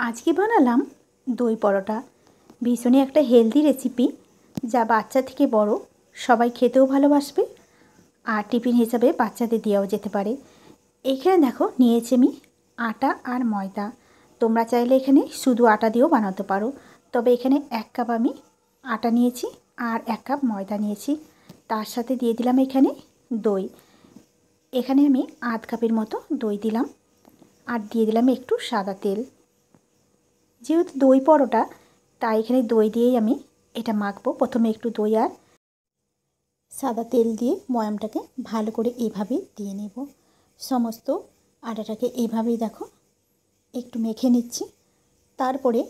আজকে বানালাম দই পরোটা। ভীষণই একটা হেলদি রেসিপি, যা বাচ্চা থেকে বড় সবাই খেতেও ভালোবাসবে আর টিফিন হিসাবে বাচ্চাদের দেওয়াও যেতে পারে। এখানে দেখো নিয়েছি আমি আটা আর ময়দা। তোমরা চাইলে এখানে শুধু আটা দিয়েও বানাতে পারো, তবে এখানে 1 কাপ আমি আটা নিয়েছি আর 1 কাপ ময়দা নিয়েছি। তার সাথে দিয়ে দিলাম এখানে দই। এখানে আমি আধ কাপের মতো দই দিলাম আর দিয়ে দিলাম একটু সাদা তেল। যেহেতু দই পরোটা, তাই এখানে দই দিয়েই আমি এটা মাখবো। প্রথমে একটু দই আর সাদা তেল দিয়ে ময়ামটাকে ভালো করে এইভাবে দিয়ে নেব। সমস্ত আটাটাকে এইভাবেই দেখো একটু মেখে নিচ্ছি। তারপরে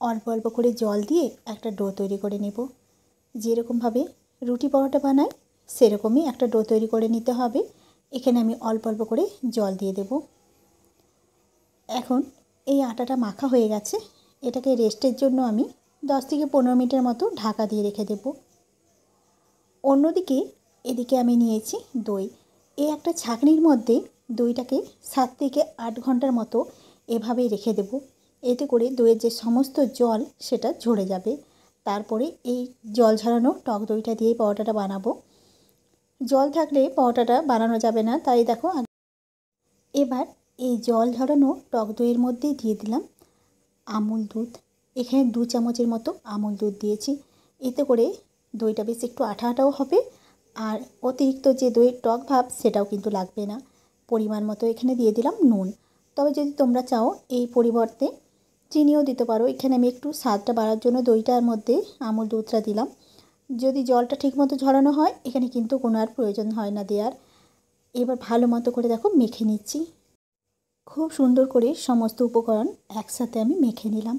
অল্প অল্প করে জল দিয়ে একটা ডো তৈরি করে নেব। যেরকমভাবে রুটি পরোটা বানাই সেরকমই একটা ডো তৈরি করে নিতে হবে। এখানে আমি অল্প অল্প করে জল দিয়ে দেব। এখন এই আটাটা মাখা হয়ে গেছে, এটাকে রেস্টের জন্য আমি 10 থেকে 15 মিনিটের মতো ঢাকা দিয়ে রেখে দেব। অন্যদিকে এদিকে আমি নিয়েছি দই। এই একটা ছাঁকনির মধ্যে দইটাকে 7 থেকে 8 ঘন্টার মতো এভাবেই রেখে দেব। এতে করে দইয়ের যে সমস্ত জল সেটা ঝরে যাবে। তারপরে এই জল ঝরানো টক দইটা দিয়েই পরোটাটা বানাবো। জল থাকলে পরোটাটা বানানো যাবে না, তাই দেখো এবার এই জল ঝরানো টক দইয়ের মধ্যেই দিয়ে দিলাম আমুল দুধ। এখানে 2 চামচের মতো আমুল দুধ দিয়েছি। এতে করে দইটা বেশ একটু আঠা আঠাও হবে আর অতিরিক্ত যে দইয়ের টক ভাব সেটাও কিন্তু লাগবে না। পরিমাণ মতো এখানে দিয়ে দিলাম নুন। তবে যদি তোমরা চাও এই পরিবর্তে চিনিও দিতে পারো। এখানে আমি একটু স্বাদটা বাড়ার জন্য দইটার মধ্যে আমুল দুধটা দিলাম। যদি জলটা ঠিকমতো ঝরানো হয় এখানে কিন্তু কোনো আর প্রয়োজন হয় না দেওয়ার। এবার ভালো মতো করে দেখো মেখে নিচ্ছি। খুব সুন্দর করে সমস্ত উপকরণ একসাথে আমি মেখে নিলাম।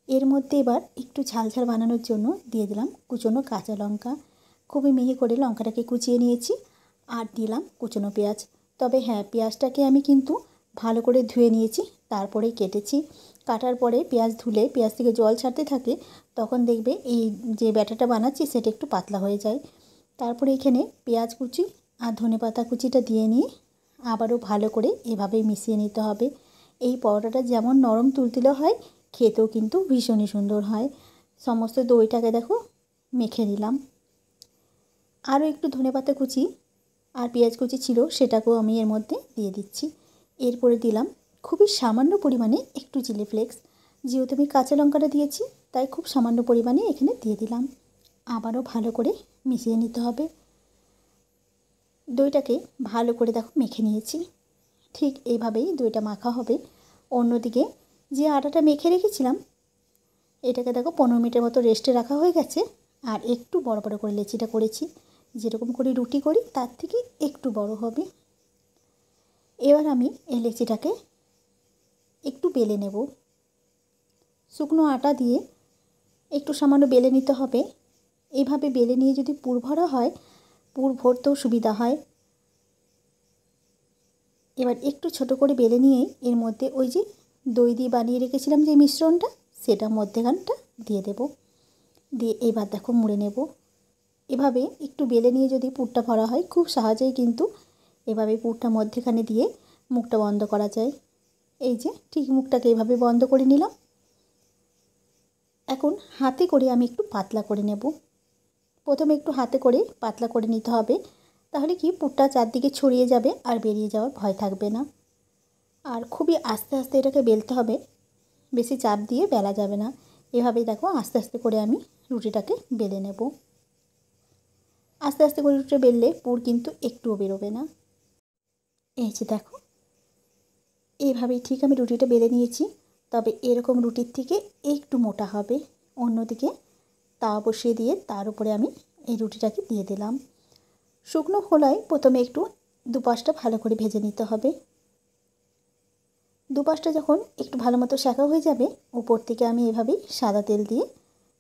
এর মধ্যে এবার একটু ঝাল ঝাল বানানোর জন্য দিয়ে দিলাম কুচনো কাঁচা লঙ্কা। খুবই মিহি করে লঙ্কাটাকে কুচিয়ে নিয়েছি আর দিলাম কুচনো পেঁয়াজ। তবে হ্যাঁ, পেঁয়াজটাকে আমি কিন্তু ভালো করে ধুয়ে নিয়েছি, তারপরেই কেটেছি। কাটার পরে পেঁয়াজ ধুলে পেঁয়াজ থেকে জল ছাড়তে থাকে, তখন দেখবে এই যে ব্যাটারটা বানাচ্ছি সেটা একটু পাতলা হয়ে যায়। তারপরে এখানে পেঁয়াজ কুচি আর ধনেপাতা কুচিটা দিয়ে নিয়ে আবারও ভালো করে এভাবেই মিশিয়ে নিতে হবে। এই পরোটাটা যেমন নরম তুলতুলে হয়, খেতেও কিন্তু ভীষণই সুন্দর হয়। সমস্ত দইটাকে দেখো মেখে নিলাম। আরও একটু ধনেপাতা কুচি আর পেঁয়াজ কুচি ছিল, সেটাকেও আমি এর মধ্যে দিয়ে দিচ্ছি। এরপরে দিলাম খুবই সামান্য পরিমাণে একটু চিলি ফ্লেক্স। যেহেতু আমি কাঁচা লঙ্কাটা দিয়েছি তাই খুব সামান্য পরিমাণে এখানে দিয়ে দিলাম। আবারও ভালো করে মিশিয়ে নিতে হবে। দইটাকে ভালো করে দেখো মেখে নিয়েছি। ঠিক এইভাবেই দইটা মাখা হবে। অন্যদিকে যে আটাটা মেখে রেখেছিলাম এটাকে দেখো 15 মিনিটের মতো রেস্টে রাখা হয়ে গেছে। আর একটু বড় বড় করে লেচিটা করেছি, যেরকম করে রুটি করি তার থেকে একটু বড় হবে। এবার আমি এই লেচিটাকে একটু বেলে নেব। শুকনো আটা দিয়ে একটু সামান্য বেলে নিতে হবে। এইভাবে বেলে নিয়ে যদি পুর ভরা হয়, পুর ভরতেও সুবিধা হয়। এবার একটু ছোট করে বেলে নিয়ে এর মধ্যে ওই যে দই দিয়ে বানিয়ে রেখেছিলাম যে মিশ্রণটা, সেটা মধ্যেখানটা দিয়ে দেব। দিয়ে এবার দেখো মুড়ে নেব। এভাবে একটু বেলে নিয়ে যদি পুরটা ভরা হয় খুব সহজেই কিন্তু এভাবে পুরটা মধ্যেখানে দিয়ে মুখটা বন্ধ করা যায়। এই যে ঠিক মুখটাকে এভাবে বন্ধ করে নিলাম। এখন হাতে করে আমি একটু পাতলা করে নেব। প্রথমে একটু হাতে করে পাতলা করে নিতে হবে, তাহলে কি পুরটা চারদিকে ছড়িয়ে যাবে আর বেরিয়ে যাওয়ার ভয় থাকবে না। আর খুবই আস্তে আস্তে এটাকে বেলতে হবে, বেশি চাপ দিয়ে বেলা যাবে না। এভাবেই দেখো আস্তে আস্তে করে আমি রুটিটাকে বেলে নেব। আস্তে আস্তে করে রুটিটা বেললে পুর কিন্তু একটুও বেরোবে না। এই যে দেখো এইভাবেই ঠিক আমি রুটিটা বেলে নিয়েছি, তবে এরকম রুটির থেকে একটু মোটা হবে। অন্যদিকে তাওয়া বসিয়ে দিয়ে তার উপরে আমি এই রুটিটাকে দিয়ে দিলাম। শুকনো খোলায় প্রথমে একটু দুপাশটা ভালো করে ভেজে নিতে হবে। দুপাশটা যখন একটু ভালো মতো শাঁকা হয়ে যাবে, উপর থেকে আমি এভাবেই সাদা তেল দিয়ে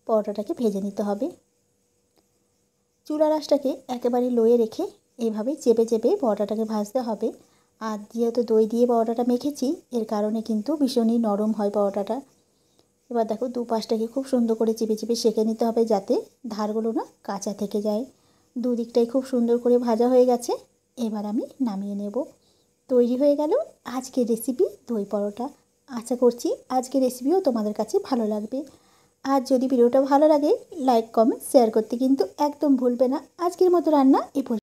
পরোটাটাকে ভেজে নিতে হবে। চুলার আঁচটাকে একেবারে লোয়ে রেখে এইভাবে চেপে চেপে পরোটাটাকে ভাজতে হবে। আর যেহেতু দই দিয়ে পরোটাটা মেখেছি, এর কারণে কিন্তু ভীষণই নরম হয় পরোটাটা। এবার দেখো দুপাশটাকে খুব সুন্দর করে চেপে চেপে সেঁকে নিতে হবে, যাতে ধারগুলো না কাঁচা থেকে যায়। দুদিকটাই খুব সুন্দর করে ভাজা হয়ে গেছে। এবার আমি নামিয়ে নেব। তৈরি হয়ে গেল আজকের রেসিপি দই পরোটা। আশা করছি আজকের রেসিপিও তোমাদের কাছে ভালো লাগবে। আর যদি ভিডিওটা ভালো লাগে লাইক কমেন্ট শেয়ার করতে কিন্তু একদম ভুলবে না। আজকের মতো রান্না এ পর্যন্ত।